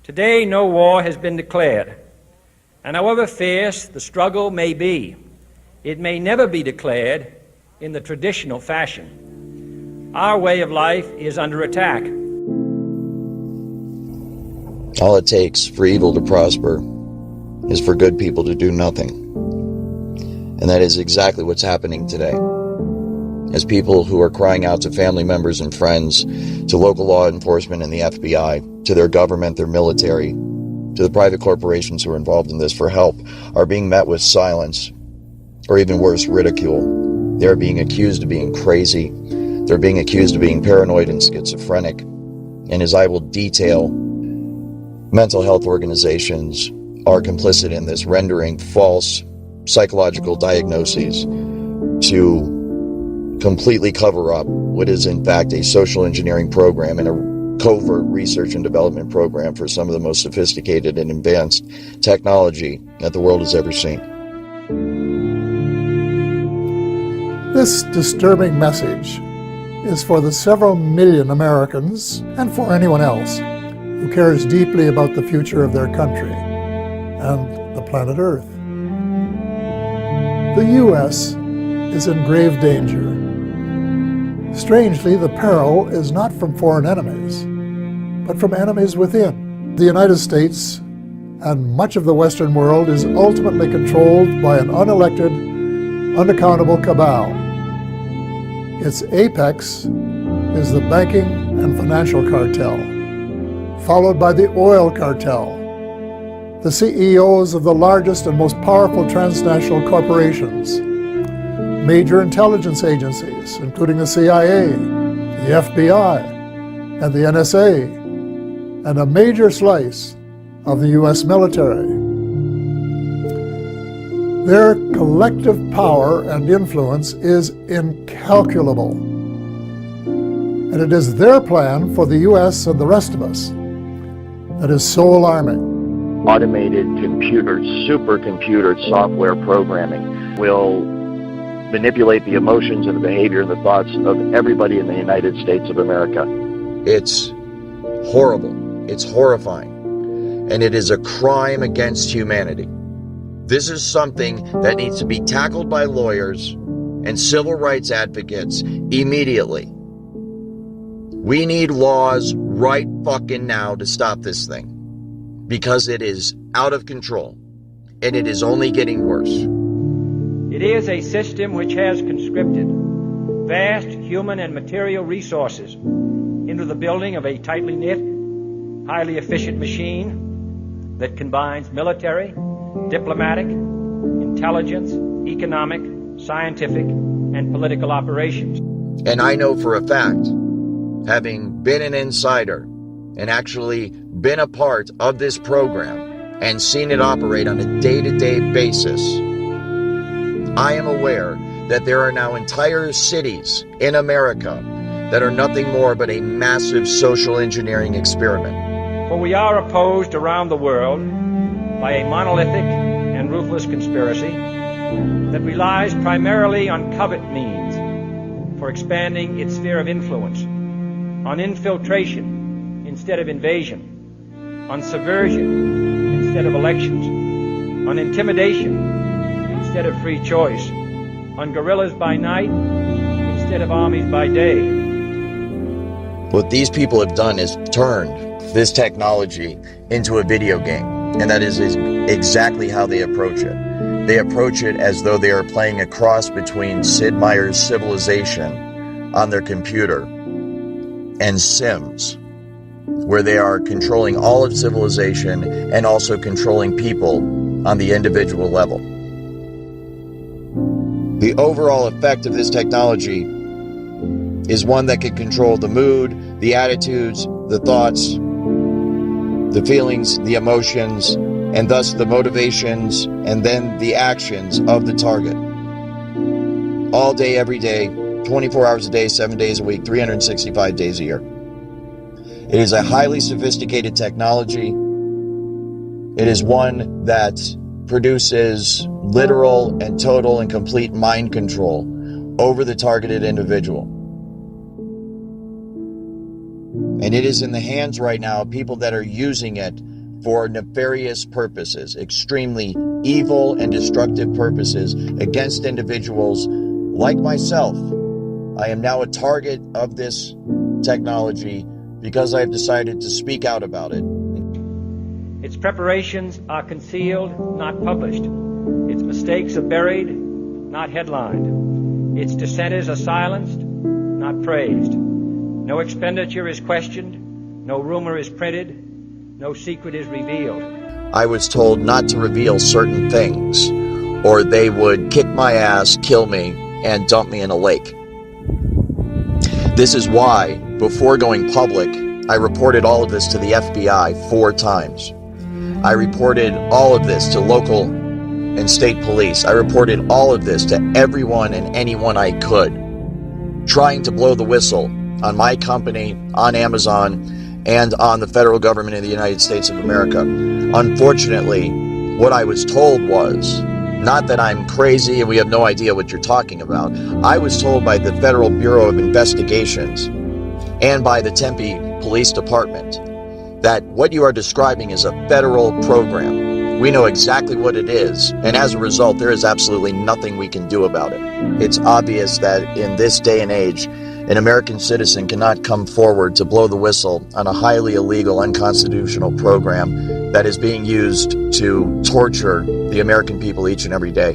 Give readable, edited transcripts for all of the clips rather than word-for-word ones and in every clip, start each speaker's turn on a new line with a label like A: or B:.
A: Today, no war has been declared, and however fierce the struggle may be, it may never be declared in the traditional fashion. Our way of life is under attack.
B: All it takes for evil to prosper is for good people to do nothing. And that is exactly what's happening today. As people who are crying out to family members and friends, to local law enforcement and the FBI, to their government, their military, to the private corporations who are involved in this for help, are being met with silence, or even worse, ridicule. They're being accused of being crazy. They're being accused of being paranoid and schizophrenic. And as I will detail, mental health organizations are complicit in this, rendering false psychological diagnoses to completely cover up what is in fact a social engineering program and a covert research and development program for some of the most sophisticated and advanced technology that the world has ever seen.
C: This disturbing message is for the several million Americans and for anyone else who cares deeply about the future of their country and the planet Earth. The U.S. is in grave danger. Strangely, the peril is not from foreign enemies, but from enemies within. The United States and much of the Western world is ultimately controlled by an unelected, unaccountable cabal. Its apex is the banking and financial cartel, followed by the oil cartel, the CEOs of the largest and most powerful transnational corporations, major intelligence agencies, including the CIA, the FBI, and the NSA, and a major slice of the U.S. military. Their collective power and influence is incalculable, and it is their plan for the U.S. and the rest of us that is so alarming.
D: Automated computers, supercomputer software programming will manipulate the emotions and the behavior and the thoughts of everybody in the United States of America.
B: It's horrible. It's horrifying. And it is a crime against humanity. This is something that needs to be tackled by lawyers and civil rights advocates immediately. We need laws right fucking now to stop this thing, because it is out of control and it is only getting worse.
A: It is a system which has conscripted vast human and material resources into the building of a tightly knit, highly efficient machine that combines military, diplomatic, intelligence, economic, scientific, and political operations.
B: And I know for a fact, having been an insider and actually been a part of this program and seen it operate on a day-to-day basis, I am aware that there are now entire cities in America that are nothing more but a massive social engineering experiment.
A: For we are opposed around the world by a monolithic and ruthless conspiracy that relies primarily on covert means for expanding its sphere of influence, on infiltration instead of invasion, on subversion instead of elections, on intimidation instead of free choice, on guerrillas by night instead of armies by day.
B: What these people have done is turned this technology into a video game, and that is exactly how they approach it. They approach it as though they are playing a cross between Sid Meier's Civilization on their computer and Sims, where they are controlling all of civilization and also controlling people on the individual level. The overall effect of this technology is one that can control the mood, the attitudes, the thoughts, the feelings, the emotions, and thus the motivations and then the actions of the target. All day, every day, 24 hours a day, 7 days a week, 365 days a year. It is a highly sophisticated technology. It is one that produces literal and total and complete mind control over the targeted individual. And it is in the hands right now of people that are using it for nefarious purposes, extremely evil and destructive purposes against individuals like myself. I am now a target of this technology because I have decided to speak out about it.
A: Its preparations are concealed, not published. Its mistakes are buried, not headlined. Its dissenters are silenced, not praised. No expenditure is questioned, no rumor is printed, no secret is revealed.
B: I was told not to reveal certain things, or they would kick my ass, kill me, and dump me in a lake. This is why, before going public, I reported all of this to the FBI 4 times. I reported all of this to local and state police. I reported all of this to everyone and anyone I could, trying to blow the whistle on my company, on Amazon, and on the federal government of the United States of America. Unfortunately, what I was told was, not that I'm crazy and we have no idea what you're talking about. I was told by the Federal Bureau of Investigations and by the Tempe Police Department that what you are describing is a federal program. We know exactly what it is, and as a result, there is absolutely nothing we can do about it. It's obvious that in this day and age, an American citizen cannot come forward to blow the whistle on a highly illegal, unconstitutional program that is being used to torture the American people each and every day.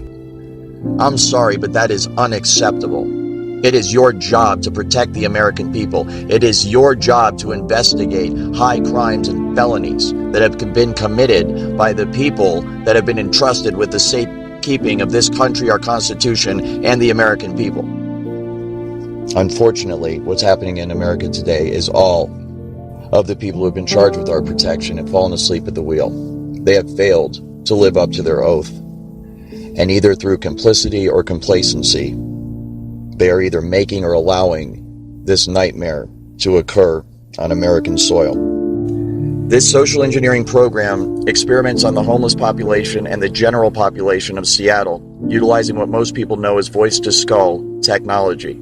B: I'm sorry, but that is unacceptable. It is your job to protect the American people. It is your job to investigate high crimes and felonies that have been committed by the people that have been entrusted with the safekeeping of this country, our Constitution, and the American people. Unfortunately, what's happening in America today is all of the people who have been charged with our protection have fallen asleep at the wheel. They have failed to live up to their oath. And either through complicity or complacency, they are either making or allowing this nightmare to occur on American soil. This social engineering program experiments on the homeless population and the general population of Seattle, utilizing what most people know as voice-to-skull technology.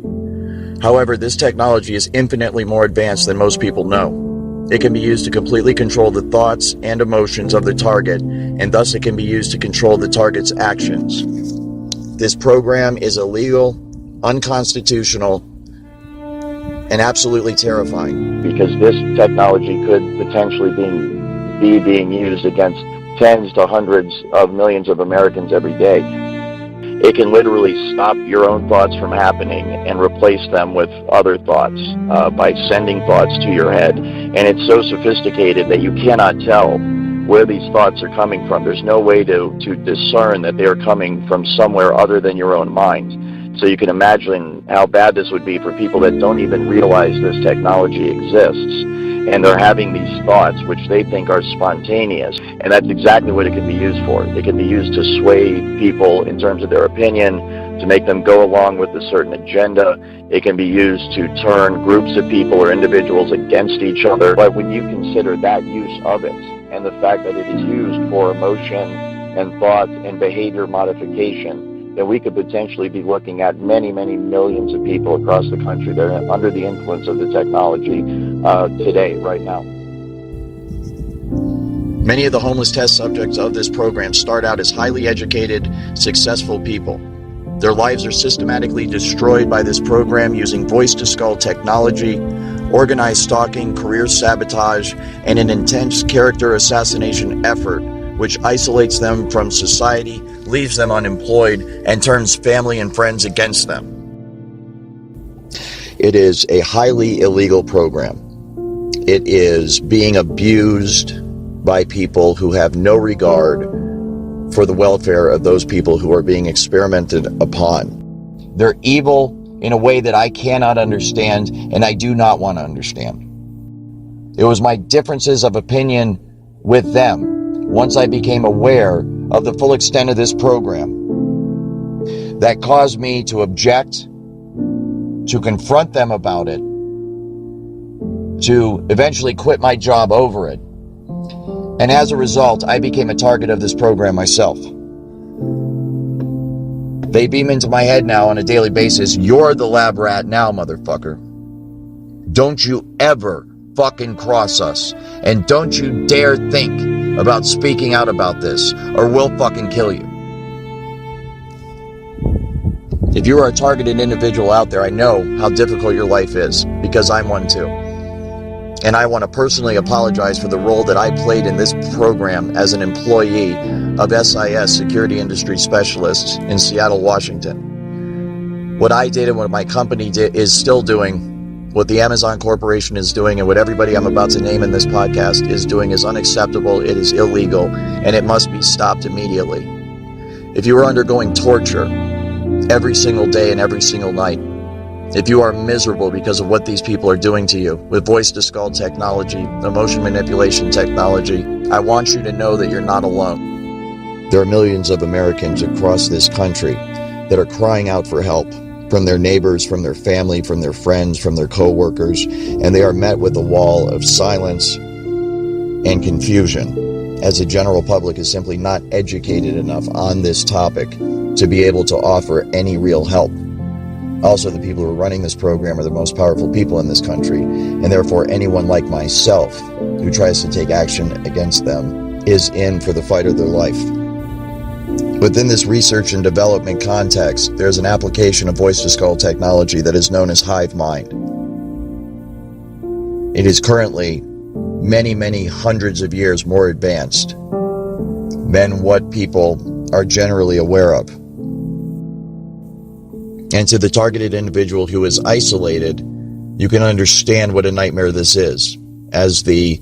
B: However, this technology is infinitely more advanced than most people know. It can be used to completely control the thoughts and emotions of the target, and thus it can be used to control the target's actions. This program is illegal, unconstitutional, and absolutely terrifying.
D: Because this technology could potentially be being used against tens to hundreds of millions of Americans every day. It can literally stop your own thoughts from happening and replace them with other thoughts by sending thoughts to your head. And it's so sophisticated that you cannot tell where these thoughts are coming from. There's no way to discern that they're coming from somewhere other than your own mind. So you can imagine how bad this would be for people that don't even realize this technology exists. And they're having these thoughts which they think are spontaneous. And that's exactly what it can be used for. It can be used to sway people in terms of their opinion, to make them go along with a certain agenda. It can be used to turn groups of people or individuals against each other. But when you consider that use of it, and the fact that it is used for emotion and thought and behavior modification, then we could potentially be looking at many, many millions of people across the country that are under the influence of the technology today, right now.
B: Many of the homeless test subjects of this program start out as highly educated, successful people. Their lives are systematically destroyed by this program using voice-to-skull technology, organized stalking, career sabotage, and an intense character assassination effort which isolates them from society, leaves them unemployed, and turns family and friends against them. It is a highly illegal program. It is being abused by people who have no regard for the welfare of those people who are being experimented upon. They're evil in a way that I cannot understand, and I do not want to understand. It was my differences of opinion with them, once I became aware of the full extent of this program, that caused me to object, to confront them about it, to eventually quit my job over it. And as a result, I became a target of this program myself. They beam into my head now on a daily basis, "You're the lab rat now, motherfucker. Don't you ever fucking cross us. And don't you dare think about speaking out about this, or we'll fucking kill you. If you are a targeted individual out there, I know how difficult your life is, because I'm one too. And I want to personally apologize for the role that I played in this program as an employee of SIS, Security Industry Specialists in Seattle, Washington. What I did and what my company is still doing, what the Amazon Corporation is doing, and what everybody I'm about to name in this podcast is doing is unacceptable, it is illegal, and it must be stopped immediately. If you are undergoing torture every single day and every single night, if you are miserable because of what these people are doing to you with voice-to-skull technology, emotion manipulation technology, I want you to know that you're not alone. There are millions of Americans across this country that are crying out for help from their neighbors, from their family, from their friends, from their co-workers, and they are met with a wall of silence and confusion, as the general public is simply not educated enough on this topic to be able to offer any real help. Also, the people who are running this program are the most powerful people in this country, and therefore anyone like myself who tries to take action against them is in for the fight of their life. Within this research and development context, there's an application of voice-to-skull technology that is known as hive mind. It is currently many, many hundreds of years more advanced than what people are generally aware of. And to the targeted individual who is isolated, you can understand what a nightmare this is, as the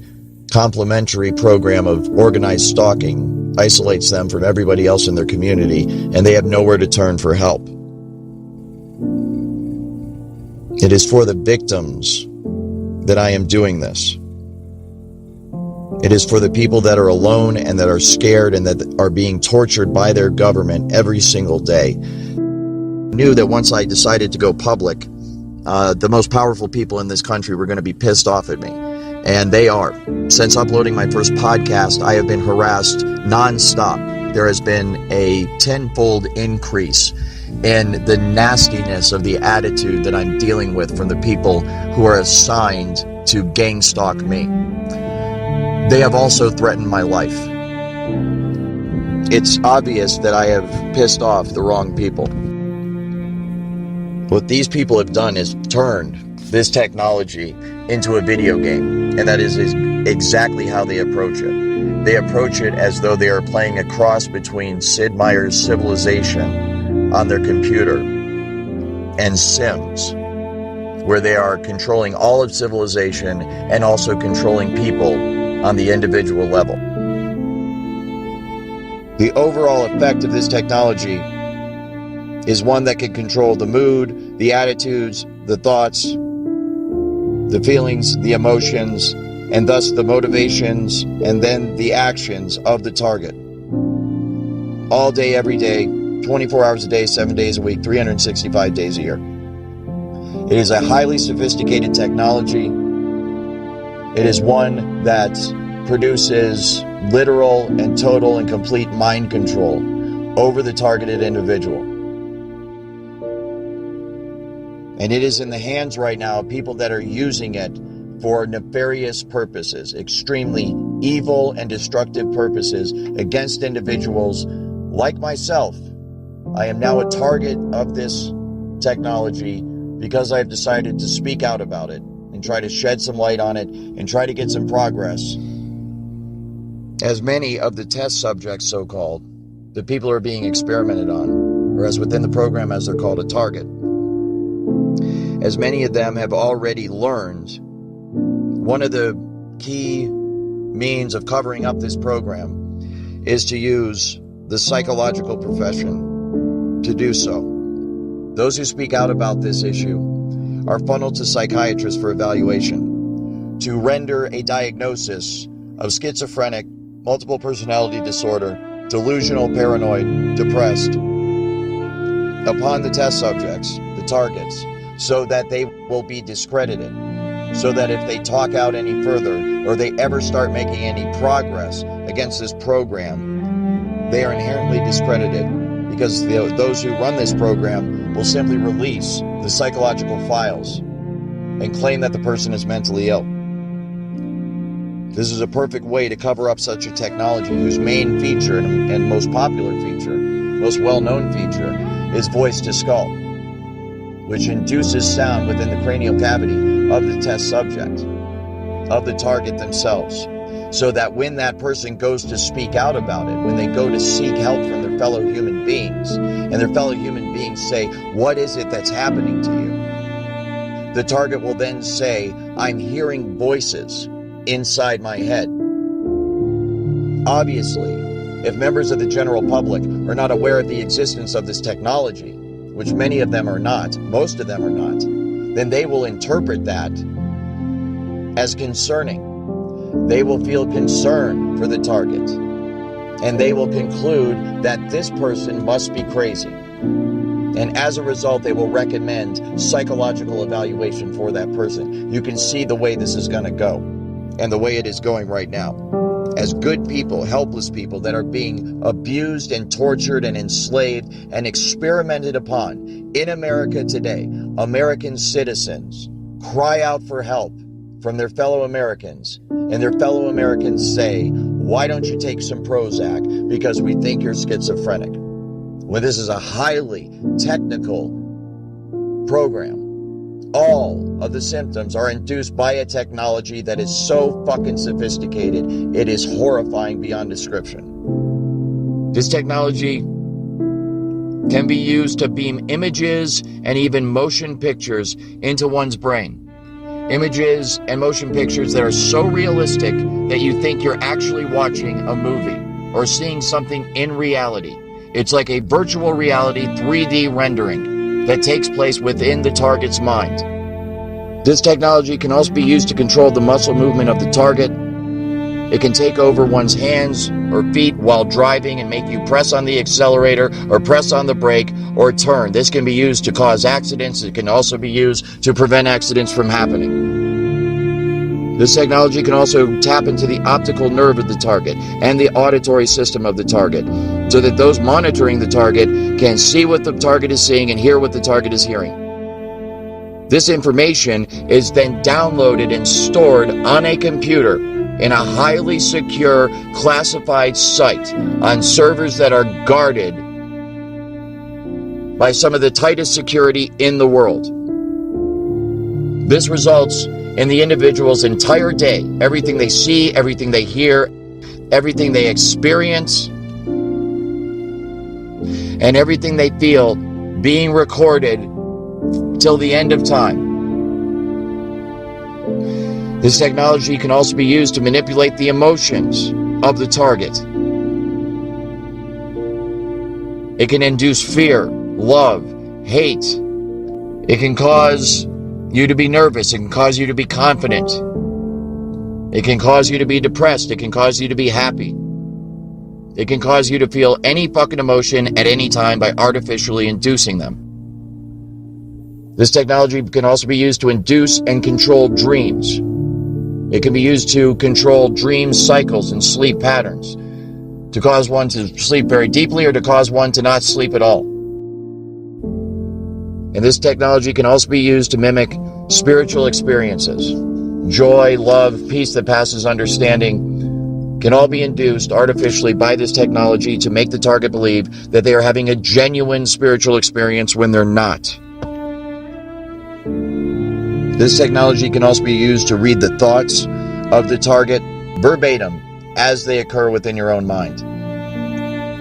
B: complementary program of organized stalking isolates them from everybody else in their community, and they have nowhere to turn for help. It is for the victims that I am doing this. It is for the people that are alone and that are scared and that are being tortured by their government every single day. I knew that once I decided to go public, the most powerful people in this country were going to be pissed off at me. And they are. Since uploading my first podcast, I have been harassed nonstop. There has been a tenfold increase in the nastiness of the attitude that I'm dealing with from the people who are assigned to gang stalk me. They have also threatened my life. It's obvious that I have pissed off the wrong people. What these people have done is turned this technology into a video game, and that is exactly how they approach it. They approach it as though they are playing a cross between Sid Meier's Civilization on their computer and Sims, where they are controlling all of civilization and also controlling people on the individual level. The overall effect of this technology is one that can control the mood, the attitudes, the thoughts, the feelings, the emotions, and thus the motivations and then the actions of the target. All day, every day, 24 hours a day, 7 days a week, 365 days a year. It is a highly sophisticated technology. It is one that produces literal and total and complete mind control over the targeted individual. And it is in the hands right now of people that are using it for nefarious purposes, extremely evil and destructive purposes against individuals like myself. I am now a target of this technology because I've decided to speak out about it and try to shed some light on it and try to get some progress. As many of the test subjects, so-called, the people are being experimented on, or as within the program as they're called, a target, as many of them have already learned, one of the key means of covering up this program is to use the psychological profession to do so. Those who speak out about this issue are funneled to psychiatrists for evaluation to render a diagnosis of schizophrenic, multiple personality disorder, delusional, paranoid, depressed upon the test subjects, the targets, so that they will be discredited, so that if they talk out any further or they ever start making any progress against this program, they are inherently discredited, because those who run this program will simply release the psychological files and claim that the person is mentally ill. This is a perfect way to cover up such a technology whose main feature and most popular feature, most well-known feature, is voice to skull, which induces sound within the cranial cavity of the test subject, of the target themselves, so that when that person goes to speak out about it, when they go to seek help from their fellow human beings, and their fellow human beings say, "What is it that's happening to you?" The target will then say, "I'm hearing voices inside my head." Obviously, if members of the general public are not aware of the existence of this technology, which many of them are not, most of them are not, then they will interpret that as concerning. They will feel concern for the target, and they will conclude that this person must be crazy. And as a result, they will recommend psychological evaluation for that person. You can see the way this is going to go, and the way it is going right now. As good people, helpless people that are being abused and tortured and enslaved and experimented upon in America today, American citizens cry out for help from their fellow Americans, and their fellow Americans say, "Why don't you take some Prozac? Because we think you're schizophrenic." When this is a highly technical program, all of the symptoms are induced by a technology that is so fucking sophisticated, it is horrifying beyond description. This technology can be used to beam images and even motion pictures into one's brain. Images and motion pictures that are so realistic that you think you're actually watching a movie or seeing something in reality. It's like a virtual reality 3D rendering that takes place within the target's mind. This technology can also be used to control the muscle movement of the target. It can take over one's hands or feet while driving and make you press on the accelerator or press on the brake or turn. This can be used to cause accidents. It can also be used to prevent accidents from happening. This technology can also tap into the optical nerve of the target and the auditory system of the target, so that those monitoring the target can see what the target is seeing and hear what the target is hearing. This information is then downloaded and stored on a computer in a highly secure, classified site on servers that are guarded by some of the tightest security in the world. This results in the individual's entire day, everything they see, everything they hear, everything they experience, and everything they feel being recorded till the end of time. This technology can also be used to manipulate the emotions of the target. It can induce fear, love, hate. It can cause you to be nervous. It can cause you to be confident. It can cause you to be depressed. It can cause you to be happy. It can cause you to feel any fucking emotion at any time by artificially inducing them. This technology can also be used to induce and control dreams. It can be used to control dream cycles and sleep patterns, to cause one to sleep very deeply or to cause one to not sleep at all. And this technology can also be used to mimic spiritual experiences. Joy, love, peace that passes understanding can all be induced artificially by this technology to make the target believe that they are having a genuine spiritual experience when they're not. This technology can also be used to read the thoughts of the target verbatim as they occur within your own mind.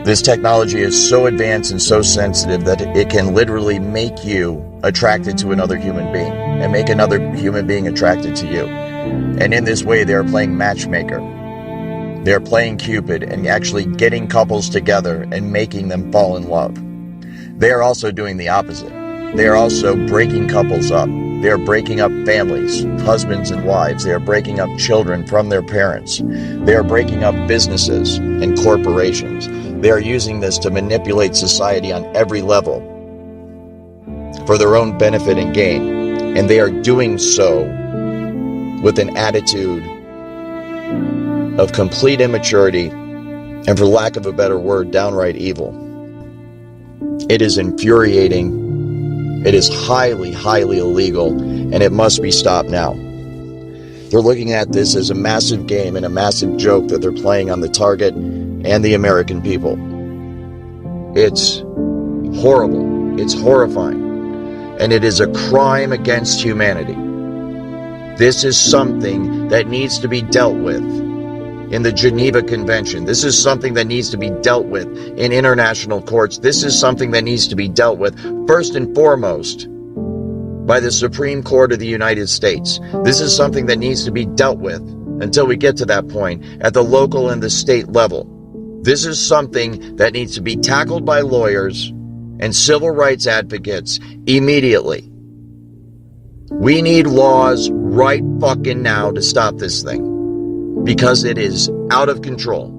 B: This technology is so advanced and so sensitive that it can literally make you attracted to another human being and make another human being attracted to you. And in this way, they are playing matchmaker. They're playing Cupid and actually getting couples together and making them fall in love. They are also doing the opposite. They are also breaking couples up. They are breaking up families, husbands and wives. They are breaking up children from their parents. They are breaking up businesses and corporations. They are using this to manipulate society on every level for their own benefit and gain. And they are doing so with an attitude of complete immaturity and, for lack of a better word, downright evil. It is infuriating. It is highly, highly illegal, and it must be stopped now. They're looking at this as a massive game and a massive joke that they're playing on the target and the American people. It's horrible. It's horrifying. And it is a crime against humanity. This is something that needs to be dealt with in the Geneva Convention. This is something that needs to be dealt with in international courts. This is something that needs to be dealt with first and foremost by the Supreme Court of the United States. This is something that needs to be dealt with until we get to that point at the local and the state level. This is something that needs to be tackled by lawyers and civil rights advocates immediately. We need laws right fucking now to stop this thing, because it is out of control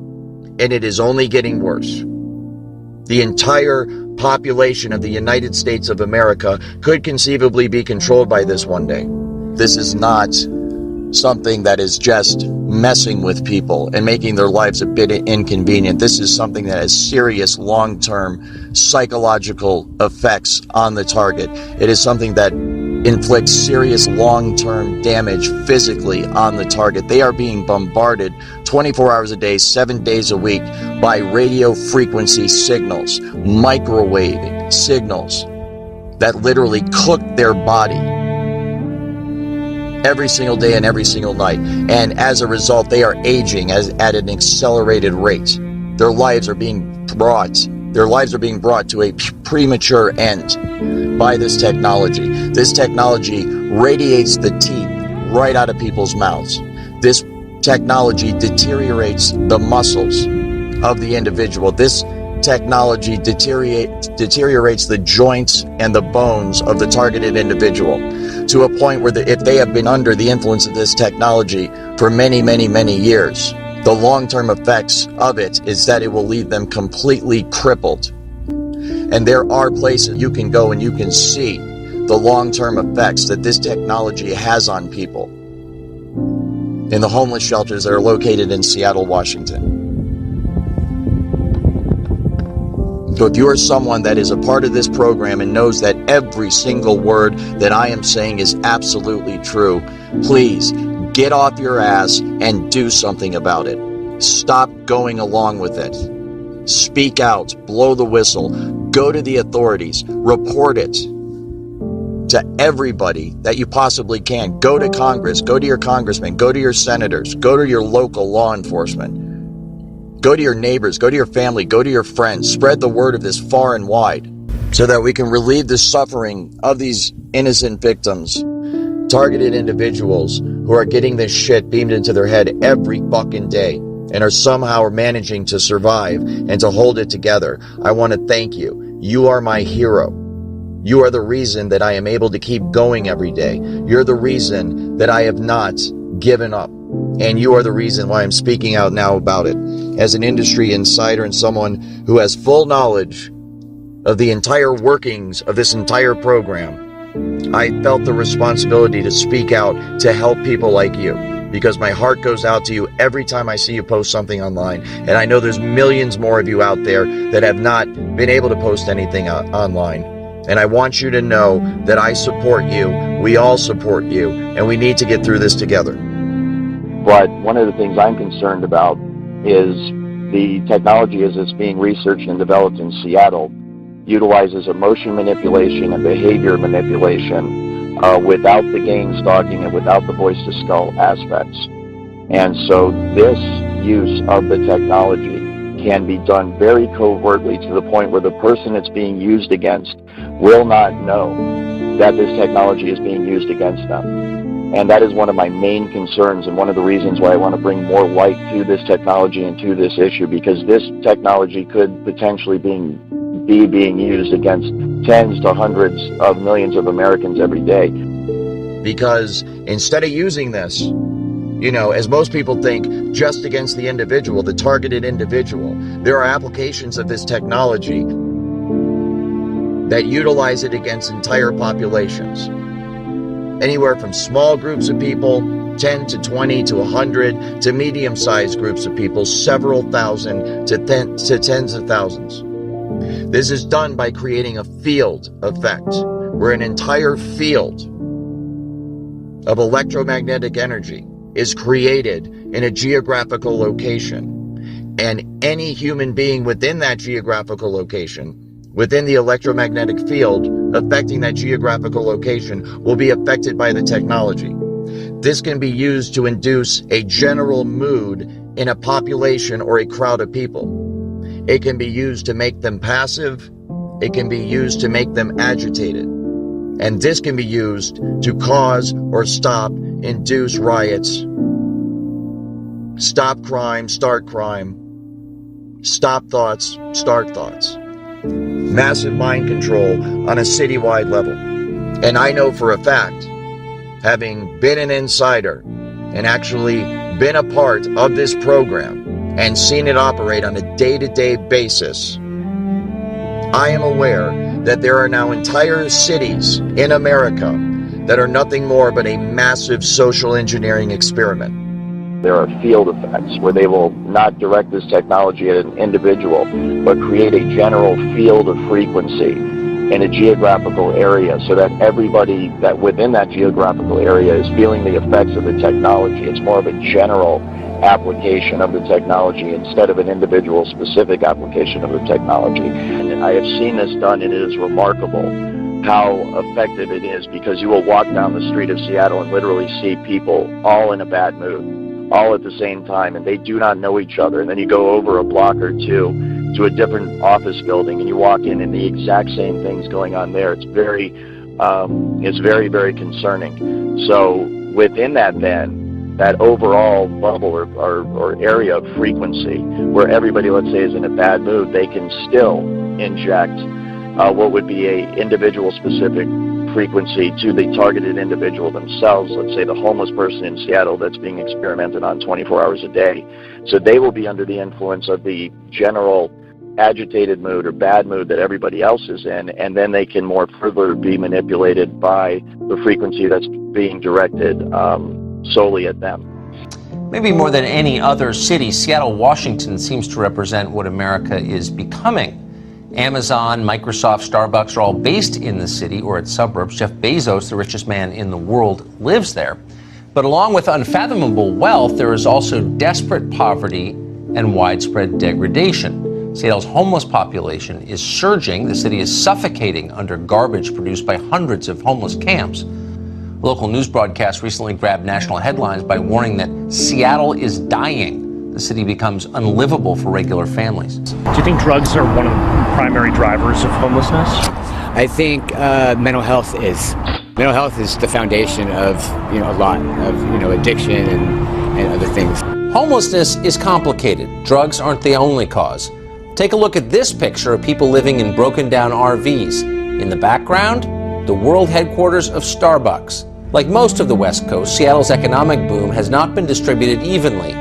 B: and it is only getting worse. The entire population of the United States of America could conceivably be controlled by this one day. This is not something that is just messing with people and making their lives a bit inconvenient. This is something that has serious long-term psychological effects on the target. It is something that inflicts serious long-term damage physically on the target. They are being bombarded 24 hours a day, 7 days a week by radio frequency signals, microwave signals that literally cook their body every single day and every single night. And as a result, they are aging at an accelerated rate. Their lives are being brought to a premature end by this technology. This technology radiates the teeth right out of people's mouths. This technology deteriorates the muscles of the individual. This technology deteriorates the joints and the bones of the targeted individual to a point where if they have been under the influence of this technology for many, many, many years, the long-term effects of it is that it will leave them completely crippled. And there are places you can go and you can see the long-term effects that this technology has on people in the homeless shelters that are located in Seattle, Washington. So if you are someone that is a part of this program and knows that every single word that I am saying is absolutely true, please get off your ass and do something about it. Stop going along with it. Speak out, blow the whistle, go to the authorities, report it to everybody that you possibly can. Go to Congress, go to your congressmen, go to your senators, go to your local law enforcement. Go to your neighbors, go to your family, go to your friends. Spread the word of this far and wide so that we can relieve the suffering of these innocent victims, targeted individuals who are getting this shit beamed into their head every fucking day and are somehow managing to survive and to hold it together. I want to thank you. You are my hero. You are the reason that I am able to keep going every day. You're the reason that I have not given up. And you are the reason why I'm speaking out now about it. As an industry insider and someone who has full knowledge of the entire workings of this entire program, I felt the responsibility to speak out to help people like you, because my heart goes out to you every time I see you post something online. And I know there's millions more of you out there that have not been able to post anything online. And I want you to know that I support you, we all support you, and we need to get through this together.
D: But one of the things I'm concerned about is the technology as it's being researched and developed in Seattle utilizes emotion manipulation and behavior manipulation without the gangstalking and without the voice-to-skull aspects. And so this use of the technology can be done very covertly to the point where the person it's being used against will not know that this technology is being used against them. And that is one of my main concerns and one of the reasons why I want to bring more light to this technology and to this issue, because this technology could potentially be being used against tens to hundreds of millions of Americans every day.
B: Because instead of using this, as most people think, just against the individual, the targeted individual, there are applications of this technology that utilize it against entire populations. Anywhere from small groups of people, 10 to 20 to 100, to medium-sized groups of people, several thousand to tens of thousands. This is done by creating a field effect, where an entire field of electromagnetic energy is created in a geographical location, and any human being within that geographical location, within the electromagnetic field affecting that geographical location, will be affected by the technology. This can be used to induce a general mood in a population or a crowd of people. It can be used to make them passive. It can be used to make them agitated. And this can be used to cause or stop, induce riots, stop crime, start crime, stop thoughts, start thoughts. Massive mind control on a citywide level. And I know for a fact, having been an insider and actually been a part of this program and seen it operate on a day-to-day basis, I am aware that there are now entire cities in America that are nothing more but a massive social engineering experiment.
D: There are field effects where they will not direct this technology at an individual, but create a general field of frequency in a geographical area so that everybody that within that geographical area is feeling the effects of the technology. It's more of a general application of the technology instead of an individual specific application of the technology. And I have seen this done, and it is remarkable how effective it is, because you will walk down the street of Seattle and literally see people all in a bad mood, all at the same time, and they do not know each other. And then you go over a block or two to a different office building and you walk in and the exact same thing's going on there. It's very, very concerning. So within that then, that overall bubble or area of frequency where everybody, let's say, is in a bad mood, they can still inject what would be a individual specific frequency to the targeted individual themselves. Let's say the homeless person in Seattle that's being experimented on 24 hours a day. So they will be under the influence of the general agitated mood or bad mood that everybody else is in, and then they can more further be manipulated by the frequency that's being directed solely at them.
E: Maybe more than any other city, Seattle, Washington seems to represent what America is becoming. Amazon, Microsoft, Starbucks are all based in the city or its suburbs. Jeff Bezos, the richest man in the world, lives there. But along with unfathomable wealth, there is also desperate poverty and widespread degradation. Seattle's homeless population is surging. The city is suffocating under garbage produced by hundreds of homeless camps. A local news broadcast recently grabbed national headlines by warning that Seattle is dying. The city becomes unlivable for regular families.
F: Do you think drugs are one of the primary drivers of homelessness?
G: I think mental health is. Mental health is the foundation of a lot of addiction and other things.
E: Homelessness is complicated. Drugs aren't the only cause. Take a look at this picture of people living in broken down RVs. In the background, the world headquarters of Starbucks. Like most of the West Coast, Seattle's economic boom has not been distributed evenly.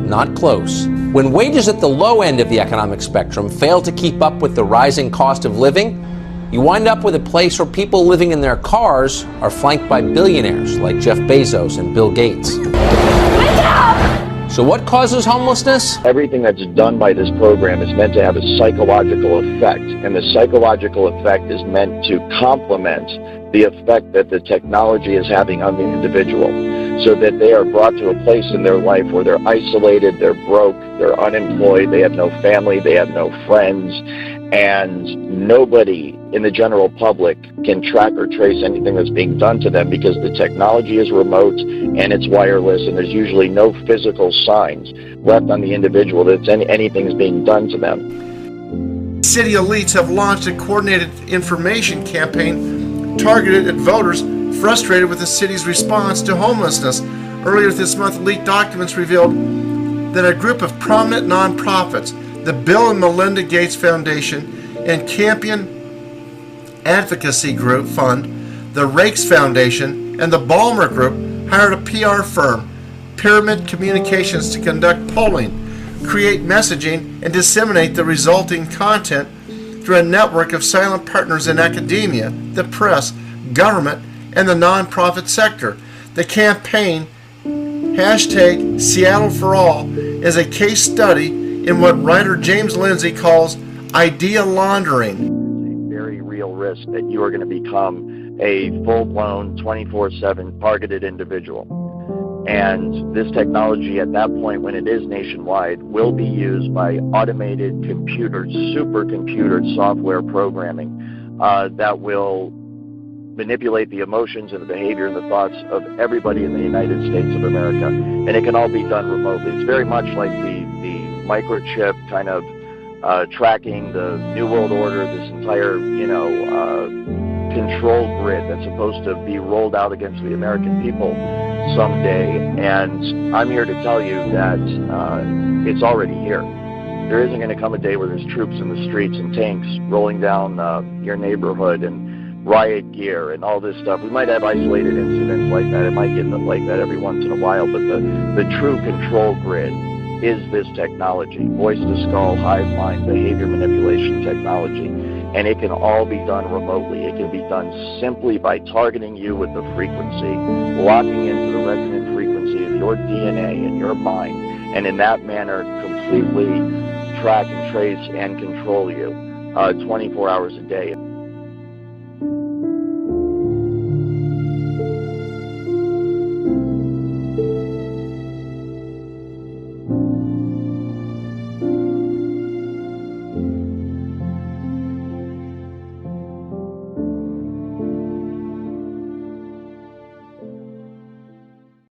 E: Not close. When wages at the low end of the economic spectrum fail to keep up with the rising cost of living, you wind up with a place where people living in their cars are flanked by billionaires like Jeff Bezos and Bill Gates. So what causes homelessness?
D: Everything that's done by this program is meant to have a psychological effect, and the psychological effect is meant to complement the effect that the technology is having on the individual, so that they are brought to a place in their life where they're isolated, they're broke, they're unemployed, they have no family, they have no friends, and nobody in the general public can track or trace anything that's being done to them, because the technology is remote and it's wireless, and there's usually no physical signs left on the individual that anything's being done to them.
H: City elites have launched a coordinated information campaign targeted at voters frustrated with the city's response to homelessness. Earlier this month, leaked documents revealed that a group of prominent nonprofits, the Bill and Melinda Gates Foundation and Campion Advocacy Group Fund, the Rakes Foundation, and the Ballmer Group hired a PR firm, Pyramid Communications, to conduct polling, create messaging, and disseminate the resulting content through a network of silent partners in academia, the press, government, and the nonprofit sector. The campaign, hashtag Seattle for All, is a case study in what writer James Lindsay calls idea laundering.
D: Very real risk that you are going to become a full-blown 24/7 targeted individual. And this technology at that point, when it is nationwide, will be used by automated computer, supercomputer software programming that will manipulate the emotions and the behavior and the thoughts of everybody in the United States of America. And it can all be done remotely. It's very much like the microchip kind of tracking the New World Order, this entire, control grid that's supposed to be rolled out against the American people someday. And I'm here to tell you that it's already here. There isn't going to come a day where there's troops in the streets and tanks rolling down your neighborhood and riot gear and all this stuff. We might have isolated incidents like that. It might get like that every once in a while, but the true control grid is this technology, voice-to-skull, hive mind, behavior manipulation technology, and it can all be done remotely. It can be done simply by targeting you with the frequency, locking into the resonant frequency of your DNA and your mind, and in that manner completely track and trace and control you 24 hours a day.